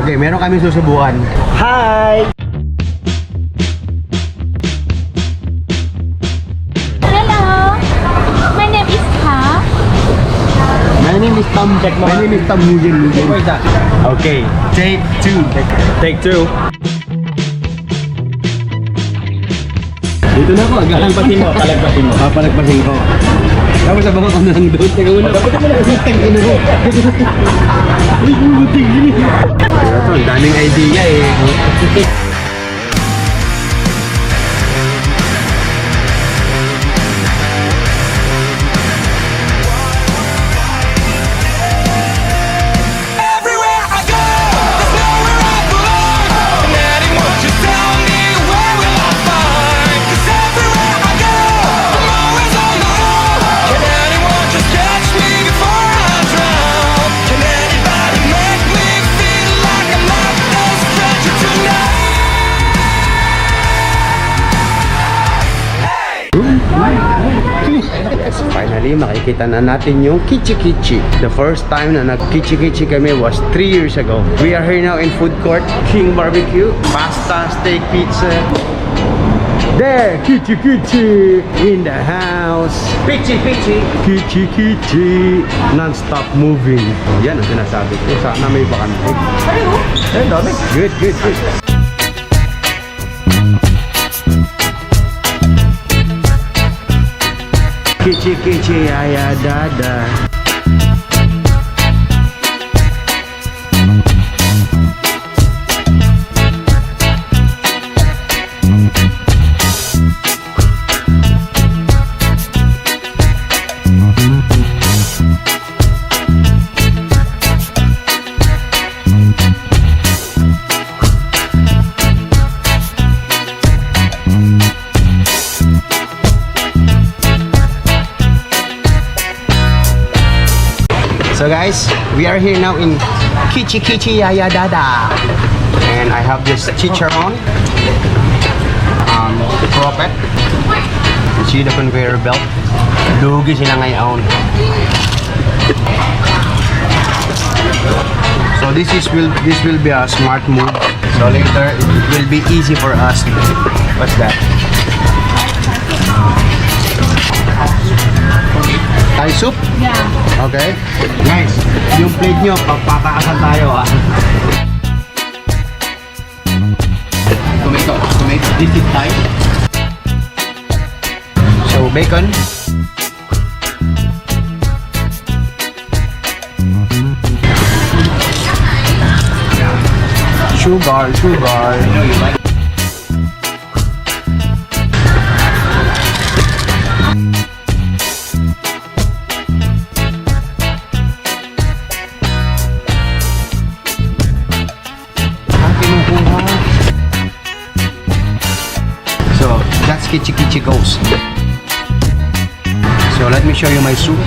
Okay, meron kami susubukan. Hi! Hello, my name is Ha. My name is Tom. My name is Tom Mugen. Okay, take two. Take two. Dito na ako, Palagpasin mo, palagpasin mo. Papalagpasin ko. Tapos sabakan ko na lang doon. Teka muna. Dapat mo na kasi tingin ko. Uy, buting yun. Ito, ang daming idea eh. Everywhere I go, there's nowhere I belong. And adding what you tell me, where will I find? 'Cause everywhere I go, I'm always on the run. Can anyone just catch me before I drown? Can anybody make me feel like I'm not no stranger tonight? Finally, makikita na natin yung Kichi Kichi. The first time na nag-Kichi Kichi kami was 3 years ago. We are here now in food court, King Barbecue, pasta, steak, pizza. There, Kichi Kichi in the house. Kichi Kichi. Kichi Kichi. Non-stop moving. Yan ang sinasabi ko. Sana may bakante. Ayun, dami. Good, good, good. Kichi Kichi Aya Dada. So guys, we are here now in Kichi Kichi Yaya Dada. And I have this chicharron, croquette. You see the conveyor belt. Lugi sila ngayon. So this will be a smart move. So later it will be easy for us. What's that? Thai soup? Yeah. Okay. Guys, yung plate nyo, papataasan tayo ah. Tomato. This is Thai. So, bacon. Sugar. So, that's Kichi Kichi goes. So, let me show you my soup.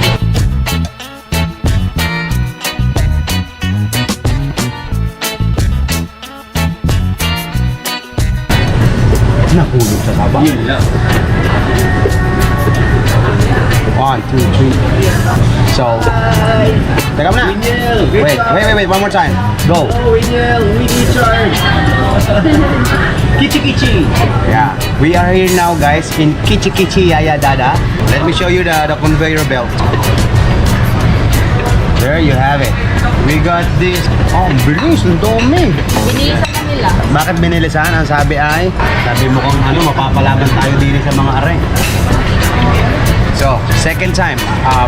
Nahulog sa taba. Yun lang. 1, 2, 3. So, teka muna. Wait, one more time. Go. Oh, Winyel, we need charge. Kichi Kichi. Yeah, we are here now guys in Kichi Kichi Yaya Dada. Let me show you the conveyor belt. There you have it. We got this. Oh, ang bilis, ang dumi. Binili sa kanila. Bakit binilisan? Ang sabi ay, sabi mo kung ano, mapapalaban tayo din sa mga are. So, second time.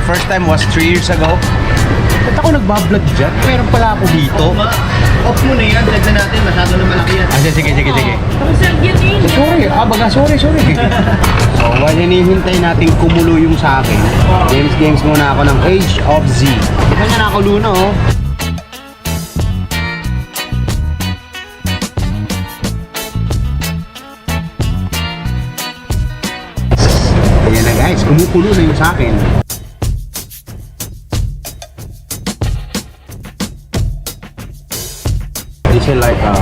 First time was 3 years ago. Ba't ako nagbablog dyan? Meron pala ako dito. Off mo na yan, dagdag natin, masyado na malaki yan. Sige. Tapos yun eh. Sorry. So, while hinihintay natin kumulo yung sa akin, games muna ako ng Age of Z. Kanya nakakulo na oh. Ayan na guys, kumukulo na yung sa akin. This is like I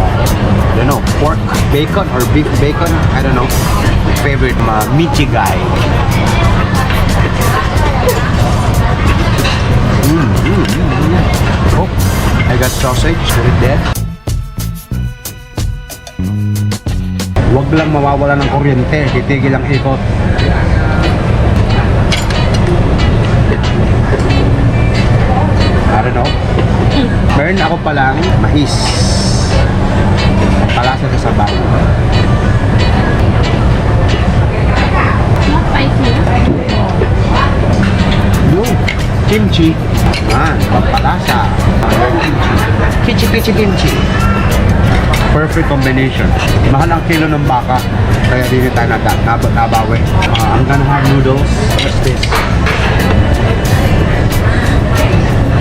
don't know, pork bacon or beef bacon, I don't know. My favorite meaty guy. Oh, I got sausage, put it there. Huwag lang mawawala ng kuryente, titigil ang ikot. I don't know. Meron ako palang mais. Palasa sa sabaw. Not spicy. Yung kimchi. Pampalasa. Kimchi. Kimchi. Perfect combination. Mahal ang kilo ng baka. Kaya dito tayo nabawi. I'm gonna have noodles. What's this?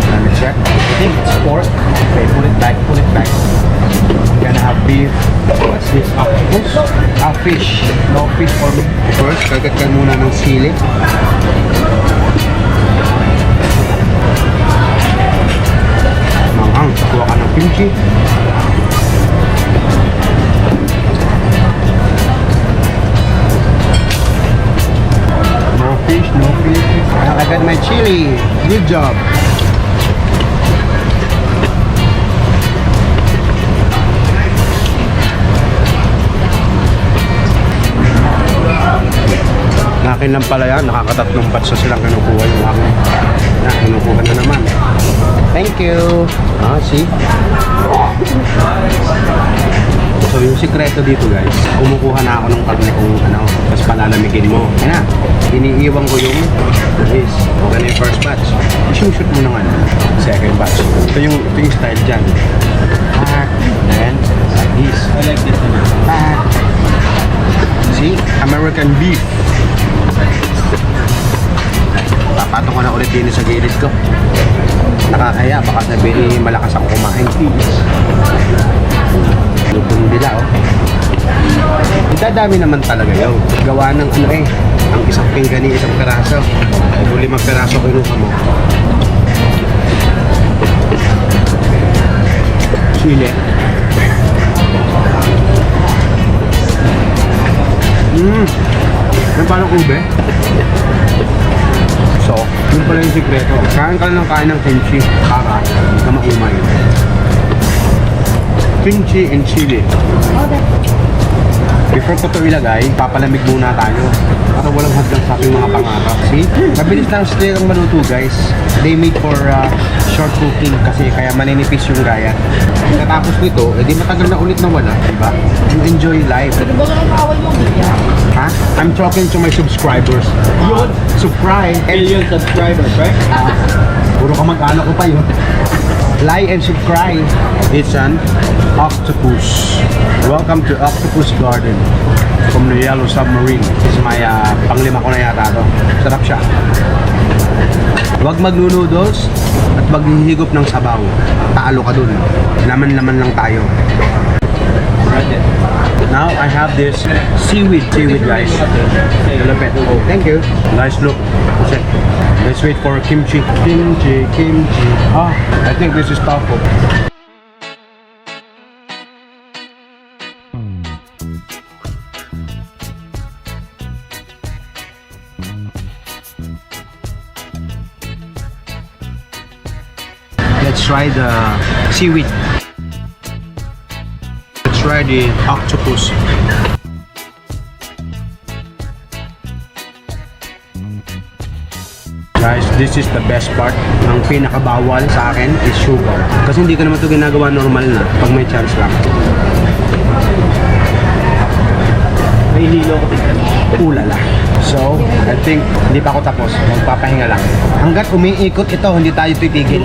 Let me check. I think it's pork. Okay, put it back. I'm gonna have beef. What's this? Octopus? Fish. No fish for me. First, kagat ka muna ng sili. Manghang. Kuha ka ng kimchi. No fish. I got my chili. Good job. Akin lang pala yan. Nakakatatlong batch na silang kinukuha yung akin. Kinukuha na naman. Thank you. See? So yung sikreto dito guys, kumukuha na ako ng karne kung tapos palalamigin mo. Ayan na, iniiwan ko yung is, okay na yung first batch. Shoot mo na nga second batch. Ito yung style dyan. Then, like this. I like this one. See? American beef. Papatong ko na ulit din sa gilid ko. Nakakaya, baka sabihin malakas ako kumain. Lupong dila, oh. Idadami naman talaga yun. Gawa ng ang isang pinggani, isang peraso. Ay, kung 5 peraso kinuha mo. Chile. Yung parang ube. So, yun pala yung sikreto. Kain ka lang kain ng kimchi para hindi ka maumay. Kimchi and chili. Before ko ito ilagay, papalamig muna tayo para walang hadlang sa ating mga pangarap. See? Mabilis lang silang maluto guys. They made for short cooking kasi kaya maninipis yung gaya. Katapos nito, edi matagal na ulit na wala, diba? You enjoy life. Ano ba ang away mo, Mia? Ha? I'm talking to my subscribers. Yun, subscribe. Million subscribers, right? Puro kamag-anak ko pa yun. Like and subscribe. It's an octopus. Welcome to Octopus Garden from the Yellow Submarine. This is my panglima ko na yata to. Sarap siya. Huwag magnunoodles at maghihigop ng sabaw. Taalo ka dun. Laman-laman lang tayo. Now I have this seaweed guys. Lalapit. Oh, thank you. Nice look. Okay. Let's wait for kimchi. Kimchi. I think this is tofu. Let's try the seaweed. Let's try the octopus. Guys, this is the best part. Ang pinakabawal sa akin is sugar. Kasi hindi ko naman ito ginagawa normal na pag may chance lang. May hilo ko tignan. Ulala. So, I think hindi pa ako tapos. Magpapahinga lang. Hanggat umiikot ito, hindi tayo titigil.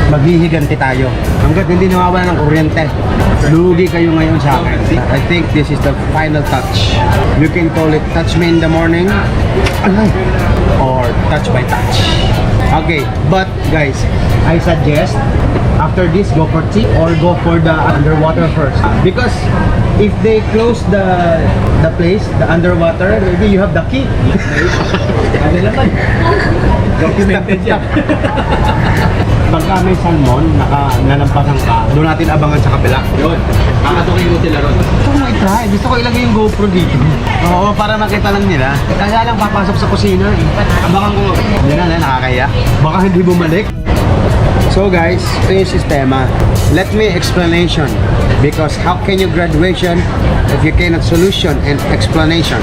Maghihiganti tayo. Hanggat hindi nawawala ng kuryente. Lugi kayo ngayon sa akin. I think this is the final touch. You can call it touch me in the morning. Or touch by touch. Okay, but guys, I suggest after this go for tea or go for the underwater first. Because if they close the place, the underwater, maybe you have the key. Ano naman? Documented yan. Pagka may salmon, nalampasan ka, doon natin abangan sa kabila. Yun. Kakatukin ko sila ron. Gusto ko i-try. Gusto ko ilagay yung GoPro dito. Oo, para makita lang nila. Kaya lang papasok sa kusina. Abangan ko. Hindi na, nakakaya. Baka hindi bumalik. So guys, ito yung sistema. Let me explanation. Because how can you graduation if you cannot solution and explanation?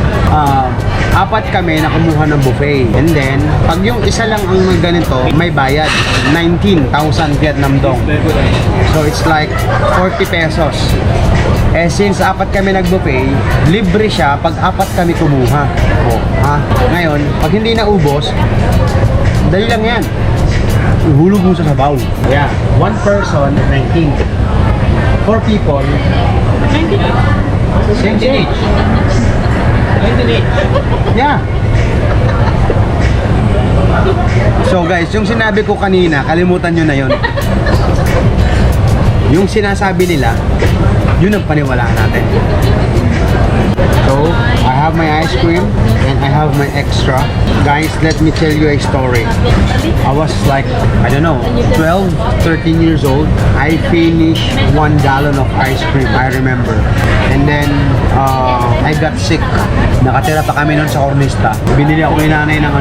Apat kami na kumuha ng buffet. And then, pag yung isa lang ang ganito, may bayad. 19,000 Vietnam dong. So it's like 40 pesos. Eh since apat kami nag-buffet, libre siya pag apat kami kumuha. Ngayon, pag hindi naubos, dali lang yan. Ihulog mo sa sabaw. Yeah, one person, 19. 4 people, 19 each. 19 each. yeah. So guys, yung sinabi ko kanina, kalimutan nyo na yun. Yung sinasabi nila, yun ang paniwalaan natin. So, I have my ice cream and I have my extra. Guys, let me tell you a story. I was like, I don't know, 12, 13 years old. I finished 1 gallon of ice cream, I remember. And then, I got sick. Nakatira pa kami nun sa Cornista. Binili ako ni nanay ng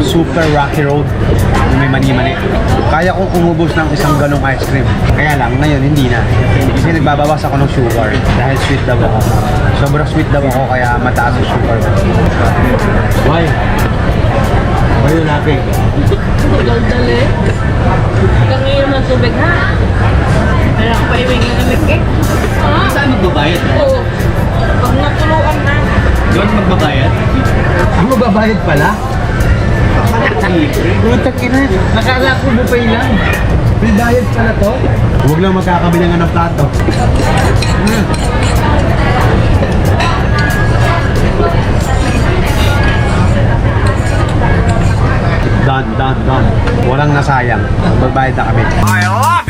super rocky road. May mani-mani. Kaya kong umubos ng 1 galong ice cream. Kaya lang, ngayon hindi na. Kasi nagbabawas ako ng sugar dahil sweet daw ako. Sobrang sweet daw ako kaya mataas ang sugar. Why? Why you laughing? Dali. Hanggang ngayon ng tubig ha. Kaya ako pa iwing ng lamig Saan magbabayad? Oo. Pag natuluan na. Doon magbabayad? Ang mababayad pala? Putak ina, nakala ko buffet lang. May bayad pala to. Huwag lang magkakabilangan ng plato. Done. Walang nasayang. Magbayad na kami. I love